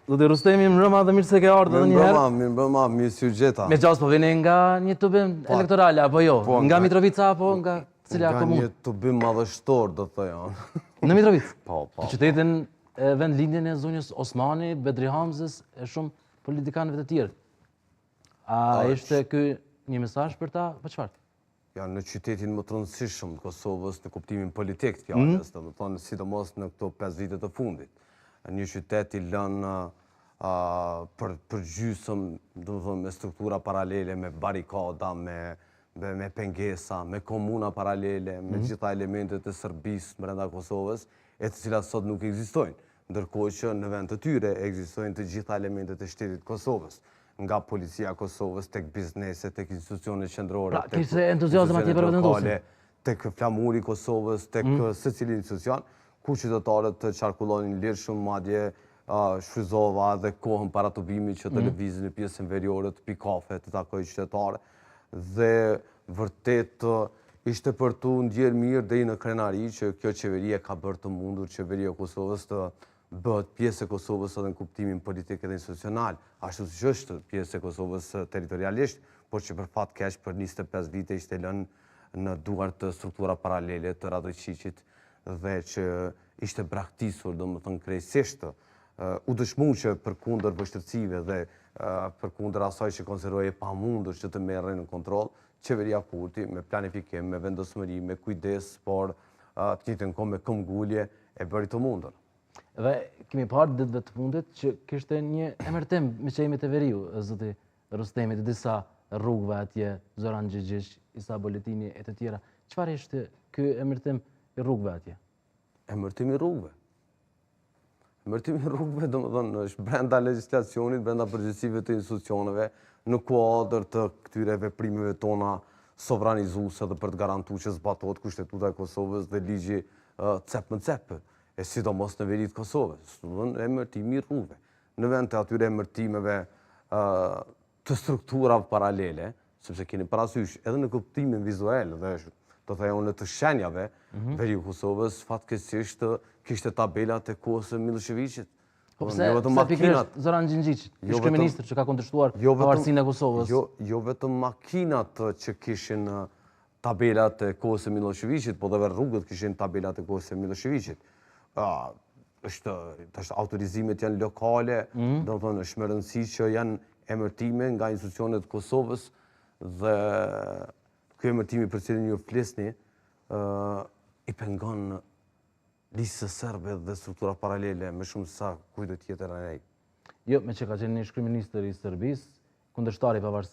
Zotë Rustemi, mbrëma dhe mirë se ke ardhur edhe një herë. Mbrëma, mirë si u gjeta. Me gjas po vini nga një tubim elektorale, apo jo? Nga Mitrovica, apo nga cila komunë? Nga një tubim madhështor, do të thoja. Në Mitrovicë? Po. Në qytetin vend lindjen e zonjës Osmani, Bedri Hamzës e shumë politikanëve të tjerë. A ishte ky një mesazh për ta, për çfarë? Ja, në qytetin më të rëndësishëm të Kosovës në kuptimin politik të fjalës, do të thonë sidomos në këto 5 vite të fundit. Një qytet i lënë për gjysëm, do të thonë me struktura paralele, me barikada, me pengesa, me komuna paralele, me gjitha elementet e Serbisë brenda Kosovës, e të cilat sot nuk ekzistojnë, ndërkohë që në vend të tyre ekzistojnë të gjitha elementet e shtetit Kosovës, nga policia Kosovës, tek bizneset, tek institucionet qendrore, tek institucionet lokale, tek flamuri Kosovës, tek secili institucion, ku qytetarët të qarkullonin lirshëm, madje shfryzova edhe kohën para tubimit që të lëvizin në pjesën veriore të pikafe të takoj qytetarë, dhe vërtet ishte për tu ndjerë mirë deri në krenari që kjo qeveria ka bërë të mundur qeveria Kosovës të bëhet pjesë e Kosovës edhe në kuptimin politik edhe institucional, ashtu që është pjesë e Kosovës territorialisht, por që për fat keq për 25 vite ishte lënë në duart të struktura paralele të Radojqiqit dhe që ishte braktisur, domethënë krejtësisht, u dëshmu që përkundër vështirësive dhe përkundër asaj që konsiderohej e pamundur që të merrej në kontroll, qeveria Kurti me planifikim, me vendosmëri, me kujdes, por të njëjtën kohë me këmbgulje e bëri të mundur. Dhe kemi parë ditëve të fundit që kishte një emërtim me qejmet e veriu, zoti Rustemi, të disa rrugëve atje, Zoran Xhixhiq, Isa Boletini e të tjera. Çfarë ishte ky emërtim i rrugëve atje? Emërtimi i rrugëve. Emërtimi i rrugëve, domethënë, është brenda legjislacionit, brenda përgjegjësive të institucioneve, në kuadër të këtyre veprimeve tona sovranizuese dhe për të garantuar që zbatohet Kushtetuta e Kosovës dhe ligji cep më cep, e sidomos në veri të Kosovës, emërtimi i rrugëve. Në vend të atyre emërtimeve të strukturave paralele, sepse keni parasysh edhe në kuptimin vizual dhe do të thonë të shenjave, veri i Kosovës fatkeqësisht kishte tabelat e kohës së Miloševićit. Po pse pikërisht Zoran Xhinxhiq, ish-kryeminist që ka kundërshtuar pavarësinë e Kosovës? Jo vetëm makinat që kishin tabelat e kohës së Miloševićit, po edhe rrugët kishin tabelat e kohës së Miloševićit. Autorizimet janë lokale, do të thonë është me rëndësi që janë emërtime nga institucionet e Kosovës dhe ky emërtimi për cilin ju flisni i pengon listës serbe dhe struktura paralele me shumë sa kujdo tjetër anëj. Jo, me që ka qenë një ish-kryeminist i Serbisë, kundërshtar i pavarësisë